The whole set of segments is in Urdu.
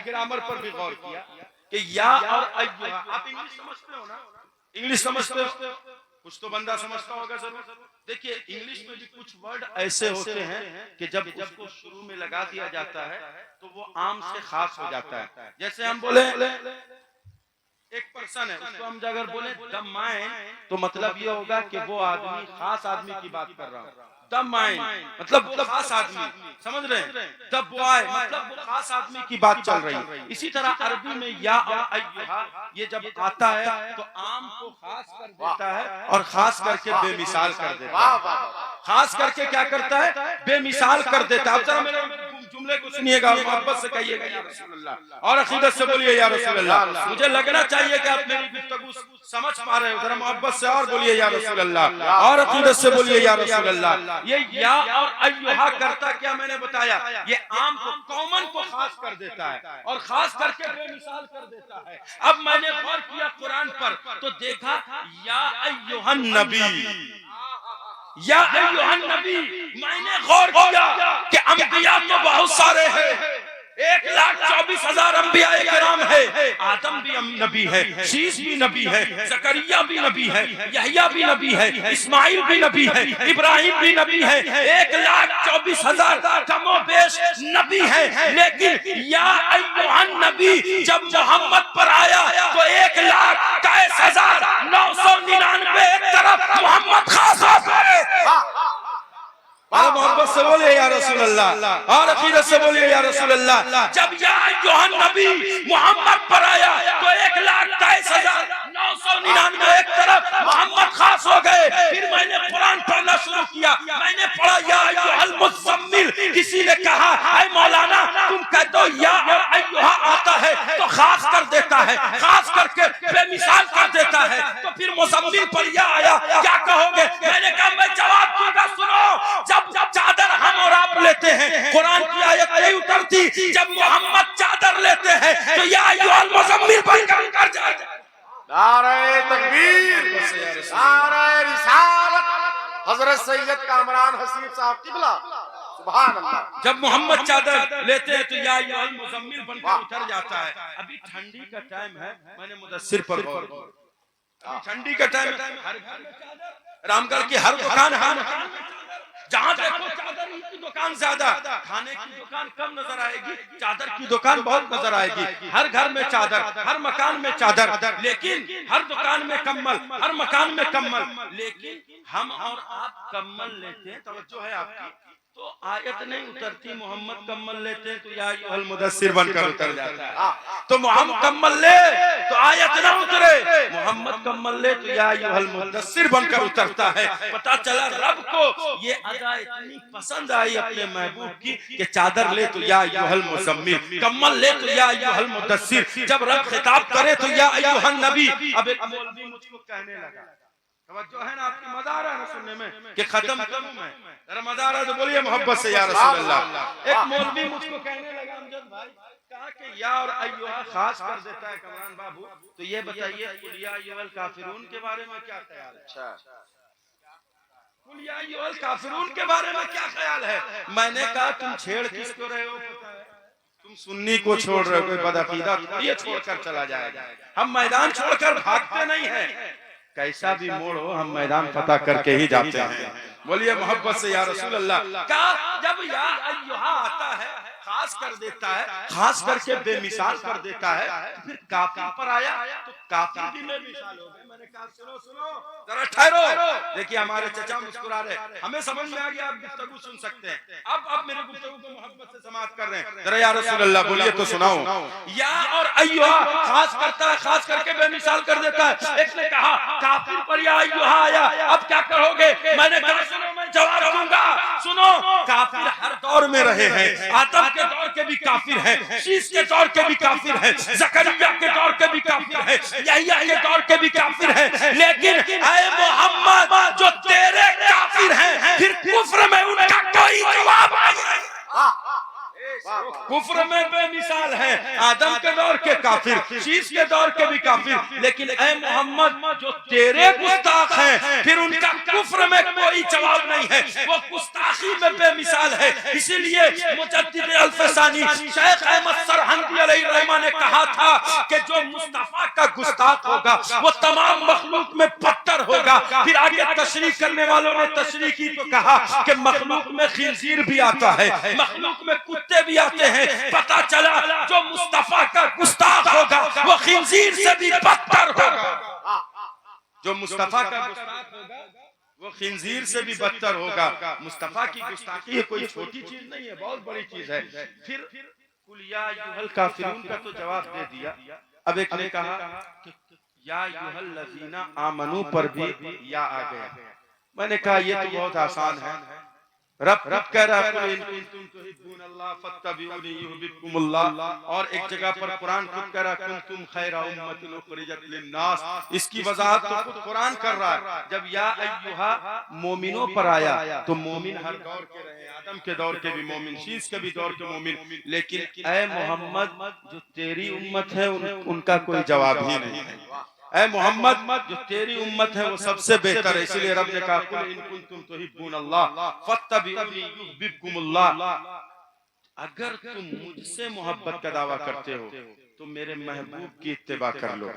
گرامر پر بھی غور کیا کہ یا اور ایھا، آپ انگلش سمجھتے ہو نا، انگلش سمجھتے ہو، کچھ تو بندہ سمجھتا ہوگا ضرور. دیکھیے انگلش میں بھی کچھ ورڈ ایسے ہوتے ہیں کہ جب اس کو شروع میں لگا دیا جاتا ہے تو وہ عام سے خاص ہو جاتا ہے. جیسے ہم بولے ایک پرسن ہے، اس کو ہم اگر بولیں دا مائنڈ تو مطلب یہ ہوگا کہ وہ آدمی خاص آدمی کی بات کر رہا ہوں. دا مائنڈ مطلب وہ خاص آدمی، سمجھ رہے ہیں. دا بوائے مطلب وہ خاص آدمی کی بات چل رہی ہے. اسی طرح عربی میں یا اور ایھا یہ جب آتا ہے تو عام کو خاص کر دیتا ہے اور خاص کر کے بے مثال کر دیتا ہے. خاص کر کے کیا کرتا ہے؟ بے مثال کر دیتا ہے. اب ذرا میرے جملے کو سنیے گا اور محبت سے کہیے گا یا رسول اللہ، اور عقیدت سے بولیے یا رسول اللہ. مجھے لگنا چاہیے کہ آپ میری گفتگو سمجھ پا رہے ہو. ذرا محبت سے اور بولیے یا رسول اللہ، اور عقیدت سے بولیے یا رسول اللہ. یہ یا اور ایھا کرتا کیا میں نے بتایا، یہ عام کو کامن کو خاص کر دیتا ہے اور خاص کر کے بے مثال کر دیتا ہے. اب میں نے غور کیا قرآن پر تو دیکھا یا ایھا النبی، یا ایھا النبی. میں نے غور کیا کہ انبیاء تو بہت سارے ہیں، 1,24,000 انبیاء کرام ہے. آدم بھی نبی ہے، شیش بھی نبی ہے، زکریا بھی نبی ہے، یحییٰ بھی نبی ہے، اسماعیل بھی نبی ہے، ابراہیم بھی نبی ہے. 1,24,000 کم و بیش نبی ہے. لیکن یا ایھا النبی جب محمد پر آیا تو 1,23,999 ایک طرف محمد خاص ہو گئے. اور محبت سے بولیے یا رسول اللہ، اور عقیدت سے بولیے یا رسول اللہ. جب یا ایھا النبی محمد پر آیا تو 1,23,999 ایک طرف محمد خاص ہو گئے. پھر میں نے قرآن پڑھنا شروع کیا. میں نے پڑھا یا ایھا المزمل. کسی نے کہا اے مولانا تم کہتے ہو یا اور ایھا آتا ہے تو خاص کر دیتا ہے، خاص کر کے بے مثال کر دیتا ہے، تو پھر مزمل پر یا آیا کیا کہو گے؟ میں نے کہا میں جواب دوں گا. سنو، جب چادر ہم اور آپ لیتے ہیں قرآن کی آیت نہیں اترتی. جب محمد چادر لیتے ہیں تو یا ایھا المزمل بن کر جائے. نعرہ تکبیر، نعرہ رسالت، حضرت سید کامران حسیب صاحب قبلہ. سبحان اللہ. جب محمد چادر لیتے ہیں تو یا ایھا المزمل بن کر اتر جاتا ہے. ابھی ٹھنڈی کا ٹائم ہے، میں نے مدثر پر غور کیا. ٹھنڈی کا ٹائم ہے، ہر گھر میں چادر، رام گڑھ کی ہر دکان، ہر مکان میں جہاں دیکھو چادر کی دکان زیادہ، کھانے کی دکان کم نظر آئے گی، چادر کی دکان بہت نظر آئے گی. ہر گھر میں چادر، ہر مکان میں چادر، لیکن ہر دکان میں کمبل، ہر مکان میں کمبل. لیکن ہم اور آپ کمبل لیتے ہیں، توجہ ہے آپ کی، تو آیت نہیں اترتی. محمد کمبل لیتے ہیں تو یا ایھا المدثر بن کر اتر جاتا ہے. تو محمد کمبل لے تو آیت نہ اترے، محمد کمبل لے تو یا ایھا المدثر بن کر اترتا ہے. پتا چلا رب کو یہ ادا اتنی پسند آئی اپنے محبوب کی کہ چادر لے تو یا ایھا المزمل، کمبل لے تو یا ایھا المدثر. جب رب خطاب کرے تو یا ایھا النبی. اب ایک مولوی مجھ کو کہنے لگا، توجہ ہے نا آپ کی، مزہ آ رہا ہے سننے میں کہ ختم کروں میں، ذرا مزہ آ رہا ہے تو بولیے محبت سے یا رسول اللہ. ایک مولوی مجھ کو کہنے لگا امجد بھائی، کہا کہ یا اور ایھا خاص کر دیتا ہے کامران بابو، تو یہ بتائیے قل یا ایھا الکافرون کے بارے میں کیا خیال ہے؟ قل یا ایھا الکافرون کے بارے میں کیا خیال ہے؟ میں نے کہا تم چھیڑ کس کو رہے ہو؟ تم سنی کو چھوڑ رہے ہو، کوئی بدعقیدہ یہ چھوڑ کر چلا جائے گا. ہم میدان چھوڑ کر بھاگتے نہیں ہیں، کیسا بھی موڑ ہو ہم میدان فتح کر کے ہی جاتے ہیں. بولیے محبت سے یا رسول اللہ. کہا جب یا ایھا آتا ہے خاص کر دیتا ہے، خاص کر کے بے مثال کر دیتا ہے. پھر کافر پر آیا تو کافر بھی بے مثال ہو گئے. میں نے کہا سنو ذرا ٹھہرو. دیکھیے ہمارے چچا مسکرا رہے، ہمیں سمجھ میں آ گیا، آپ گفتگو سن سکتے ہیں. اب میرے گفتگو کو محبت سے سماعت کر رہے ہیں. ذرا یا رسول اللہ بولیے تو سناؤ. یا اور ایھا خاص کرتا ہے، خاص کر کے بے مثال کر دیتا ہے. ایک نے کہا کافر پر یا ایھا آیا، اب کیا کہو گے؟ میں نے کہا سنو میں جواب دوں گا. سنو، کافر ہر دور میں رہے ہیں. آدم کے دور کے بھی کافر ہیں، شیش کے دور کے بھی کافر ہیں، زکریا کے دور کے بھی کافر ہیں، یحییٰ کے دور کے بھی کافر ہیں. لیکن اے محمد جو تیرے کافر ہیں، پھر کفر میں ان کا کوئی جواب نہیں. کفر میں بے مثال ہیں، آدم کے دور کے کافر، شیش کے دور کے بھی کافر. لیکن اے محمد جو تیرے گستاخ ہیں، پھر ان کا کفر میں کوئی جواب نہیں ہے، وہ گستاخی میں بے مثال ہے. اسی لیے مجدد الفسانی شیخ احمد سرہندی علیہ علماء نے کہا تھا کہ جو مصطفیٰ کا گستاخ ہوگا وہ تمام مخلوق میں بدتر ہوگا. پھر آگے تشریح کرنے والوں نے تشریح کی تو کہا کہ مخلوق میں خنزیر بھی آتا ہے, مخلوق میں کتے بھی آتے ہیں. پتا چلا جو مصطفیٰ کا گستاخ ہوگا وہ خنزیر سے بھی بدتر ہوگا. جو مصطفیٰ کا گستاخ ہوگا وہ خنزیر سے بھی بدتر ہوگا. مصطفیٰ کی گستاخی کوئی چھوٹی چیز نہیں ہے, بہت بڑی چیز ہے. پھر قل یا ایھا الکافرون کا تو جواب دے دیا. اب ایک نے کہا کہ یا ایھا الذین آمنو پر بھی یا آ گیا. میں نے کہا یہ تو بہت آسان ہے. رب کہہ رہا ہے قل ان کنتم تحبون اللہ فاتبعونی یحببکم اللہ, اور ایک جگہ پر قرآن خود کہہ رہا ہے کنتم خیر امۃ اخرجت للناس. اس کی وضاحت تو خود قرآن کر رہا ہے. جب یا ایھا مومنوں پر آیا تو مومن ہر دور کے رہے, آدم کے دور کے بھی مومن, شیس کے بھی دور کے مومن, لیکن اے محمد جو تیری امت ہے ان کا کوئی جواب ہی نہیں ہے. اے محمد جو تیری امت ہے وہ سب سے بہتر ہے. اسی لیے رب نے کہا قل ان کنتم تحبون اللہ فاتبعونی یحببکم اللہ. اگر تم مجھ سے محبت کا دعویٰ کرتے ہو تو میرے محبوب کی اتباع کر لو,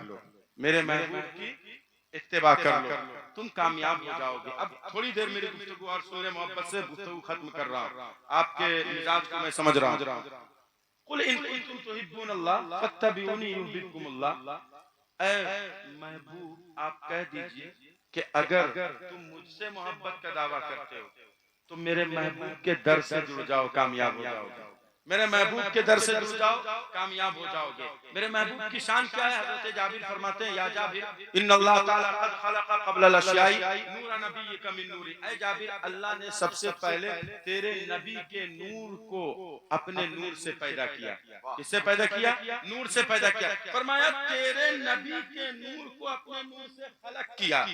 میرے محبوب کی اتباع کر لو, تم کامیاب ہو جاؤ گے. اب تھوڑی دیر میری گفتگو اور سن لیں, محبت سے گفتگو ختم کر رہا ہوں, آپ کے مزاج کو میں سمجھ رہا ہوں. قل ان کنتم تحبون اللہ فاتبعونی یحببکم اللہ. اے محبوب آپ کہہ دیجئے کہ اگر تم مجھ سے محبت کا دعویٰ کرتے ہو تو میرے محبوب کے در سے جڑ جاؤ, کامیاب ہو جاؤ گے. میرے محبوب کے در سے جڑ جاؤ, کامیاب ہو جاؤ گے. میرے محبوب کی شان کیا ہے؟ حضرت جابر فرماتے ہیں یا جابر ان اللہ تعالیٰ قد خلق قبل الاشیاء نور نبیک من نوری. اے جابر اللہ نے سب سے پہلے تیرے نبی کے نور کو اپنے نور سے پیدا کیا. کس سے پیدا کیا؟ نور سے پیدا کیا. فرمایا تیرے نبی کے نور کو اپنے نور سے خلق کیا.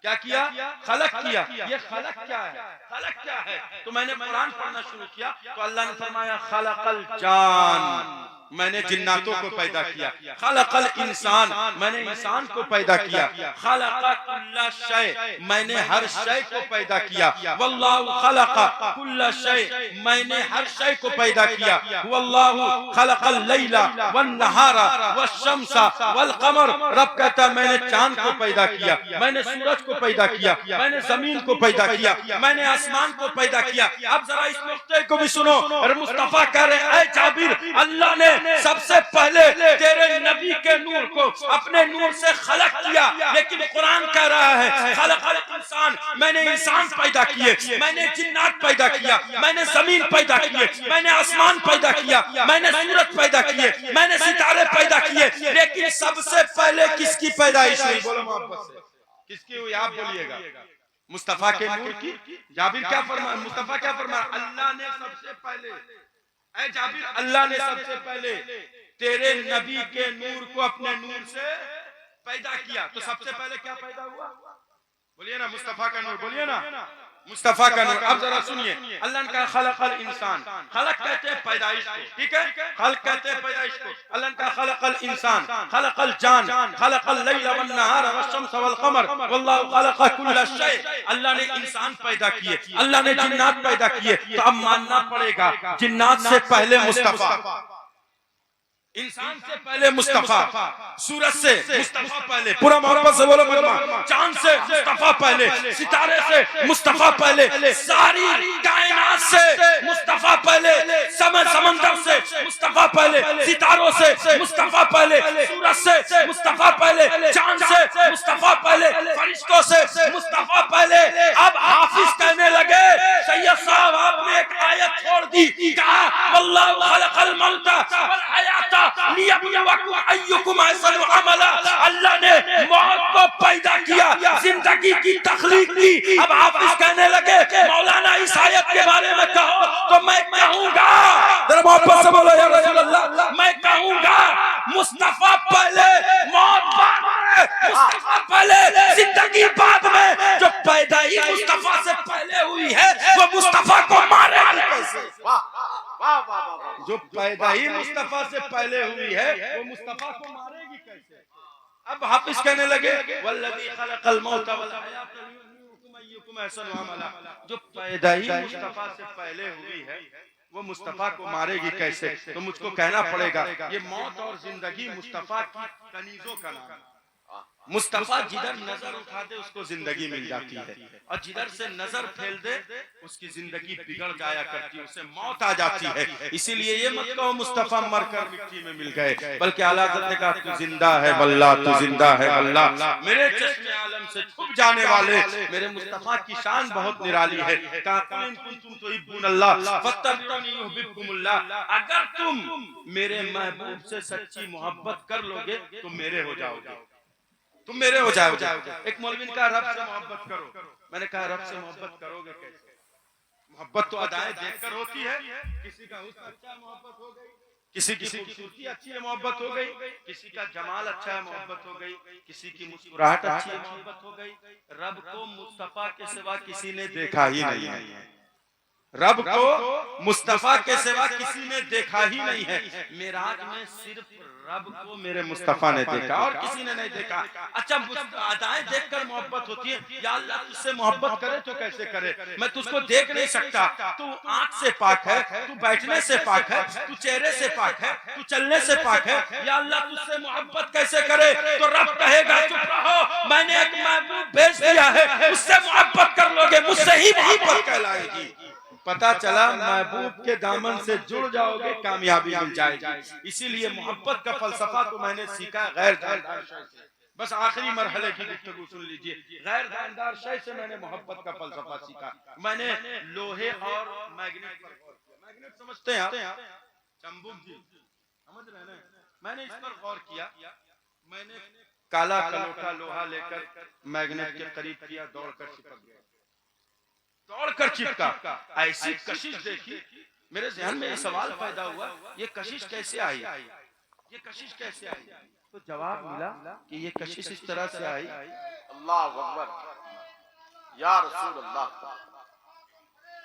کیا کیا؟ خلق کیا. یہ خلق کیا ہے؟ خلق کیا ہے؟ تو میں نے قرآن پڑھنا شروع کیا تو اللہ نے فرمایا خلق الجان, میں نے جناتوں کو پیدا کیا. خلق الانسان, میں نے انسان کو پیدا کیا. خلق کل شیء, میں نے ہر شے کو پیدا کیا. واللہ خلق کل شیء, میں نے ہر شے کو پیدا کیا. واللہ خلق اللیل والنہار والشمس والقمر. رب کہتا ہے میں نے چاند کو پیدا کیا, میں نے سورج کو پیدا کیا, میں نے زمین کو پیدا کیا, میں نے آسمان کو پیدا کیا. اب ذرا اس نقطے کو بھی سنو. اور مصطفیٰ کہہ رہے ہیں اے جابر اللہ نے سب سے پہلے تیرے نبی کے نور کو اپنے نور سے خلق کیا. لیکن قرآن کہہ رہا ہے خلق الانسان, میں نے انسان پیدا کیے, میں نے جنات پیدا کیا, میں نے زمین پیدا کیے, میں نے آسمان پیدا کیا, میں نے سورج پیدا کیے, میں نے ستارے پیدا کیے. لیکن سب سے پہلے کس کی پیدائش ہوئی؟ بولو محبت سے, کس کی ہوئی؟ آپ بولیے گا. مصطفیٰ کے نور کی. جابر کیا فرمایا؟ مصطفیٰ کیا فرمایا؟ اللہ نے سب سے پہلے, اے جابر اللہ نے سب سے پہلے تیرے نبی کے نور کو اپنے نور سے پیدا کیا. تو سب سے پہلے کیا پیدا ہوا؟ بولیے نا مصطفیٰ کا نور, بولیے نا مصطفیٰ کا نور. اب ذرا سنیے, اللہ نے کہا خلق الانسان, خلق کہتے ہیں پیدائش کو, ٹھیک ہے, خلق کہتے ہیں پیدائش کو. اللہ نے کہا خلق الانسان, خلق الجان, خلق اللیل والنہار والشمس والقمر. واللہ خلق کل شیء, اللہ نے انسان پیدا کیے, اللہ نے جنات پیدا کیے. تو اب ماننا پڑے گا جنات سے پہلے مصطفیٰ, انسان سے پہلے مصطفیٰ, سورج سے مصطفیٰ پہلے, پورا محبت سے بولو مجمع, چاند سے مصطفیٰ پہلے, ستارے سے مصطفیٰ پہلے, ساری کائنات سے مصطفیٰ پہلے, سمندر سے مصطفیٰ پہلے, ستاروں سے مصطفیٰ پہلے, سورج سے مصطفیٰ پہلے, چاند سے مصطفیٰ پہلے, فرشتوں سے مصطفیٰ پہلے. اب حافظ کہنے لگے سید صاحب آپ نے ایک آیت چھوڑ دی, کہا واللہ خلق الموت والحیات لیبلوکم ایکم احسن عملا. اللہ نے موت کو پیدا کیا, زندگی کی تخلیق کی. اب حافظ کہنے لگے مولانا اس آیت کے بارے میں کہو تو میں کہوں گا, ذرا محبت سے بولو یا رسول اللہ, میں کہوں گا مصطفیٰ پہلے, موت بعد میں, مصطفیٰ پہلے, زندگی بعد میں. جو پیدائش مصطفیٰ سے پہلے ہوئی ہے وہ مصطفیٰ کو مارے گی کیسے؟ جو پیدا ہی مصطفیٰ سے پہلے ہوئی ہے وہ مصطفیٰ کو مارے گی کیسے؟ اب حافظ کہنے لگے والذی خلق الموت والحیات لیبلوکم ایکم احسن عملا. جو پیدا ہی مصطفیٰ سے پہلے ہوئی ہے وہ مصطفیٰ کو مارے گی کیسے؟ تو مجھ کو کہنا پڑے گا یہ موت اور زندگی مصطفیٰ کی کنیزوں کا نام ہے۔ مصطفیٰ جدھر نظر اٹھا دے اس کو زندگی مل جاتی ہے، اور جدھر سے نظر پھیل دے اس کی زندگی بگڑ جایا کرتی ہے، اسے موت آ جاتی ہے۔ اسی لیے یہ مت کہو مصطفیٰ مر کر مٹی میں مل گئے، بلکہ اعلیٰ حضرت نے کہا تو زندہ ہے واللہ، تو زندہ ہے واللہ۔ میرے چشم عالم سے چھپ جانے والے میرے مصطفیٰ کی شان بہت نرالی ہے۔ کہا قل ان کنتم تحبون اللہ فاتبعونی یحببکم اللہ، اگر تم میرے محبوب سے سچی محبت کر لو گے تو میرے ہو جاؤ گے، تم میرے ہو جاؤ گے۔ ایک مولوی نے کہا رب سے محبت کرو، میں نے کہا رب سے محبت کرو گے کیسے؟ محبت تو ادائیں دیکھ کر ہوتی ہے، کسی کا حسن اچھا ہے محبت ہو گئی، کسی کی خوبصورتی اچھی ہے محبت ہو گئی، کسی کا جمال اچھا ہے محبت ہو گئی، کسی کی مسکراہٹ اچھی ہے محبت ہو گئی۔ رب کو مصطفیٰ کے سوا کسی نے دیکھا ہی نہیں ہے، رب کو مصطفیٰ کے سوا کسی نے دیکھا ہی نہیں ہے۔ معراج میں صرف رب کو میرے مصطفیٰ نے دیکھا اور کسی نے نہیں دیکھا۔ اچھا ادائیں دیکھ کر محبت ہوتی ہے، یا اللہ تجھ سے محبت کرے تو کیسے کرے؟ میں تجھ کو دیکھ نہیں سکتا، تو آنکھ سے پاک ہے، تو بیٹھنے سے پاک ہے، تو چہرے سے پاک ہے، تو چلنے سے پاک ہے، یا اللہ تجھ سے محبت کیسے کرے؟ تو رب کہے گا چپ رہو، میں نے ایک محبوب بھیج دیا ہے، اس سے محبت کر لو گے، مجھ سے ہی محبت کہلائے گی۔ پتا چلا محبوب کے دامن سے جڑ جاؤ گے کامیابی مل جائے گی۔ اسی لیے محبت کا فلسفہ تو میں نے سیکھا غیر جاندار شے سے۔ بس آخری مرحلے کی گفتگو سن لیجئے، غیر جاندار شے سے میں نے محبت کا فلسفہ سیکھا۔ میں نے لوہے اور میگنیٹ پر غور کیا۔ میگنیٹ سمجھتے ہیں آپ؟ چمبک جی سمجھ رہے ہیں؟ میں نے اس پر غور کیا، میں نے کالا کلوٹا لوہا لے کر میگنیٹ کے قریب کیا، دوڑ کر چپک گیا، دوڑ کر چپکا۔ ایسی کشش دیکھی، میرے ذہن میں یہ سوال پیدا ہوا یہ کشش کیسے آئی، یہ کشش کیسے آئی؟ تو جواب ملا کہ یہ کشش اس طرح سے آئی۔ اللہ اکبر یا رسول اللہ۔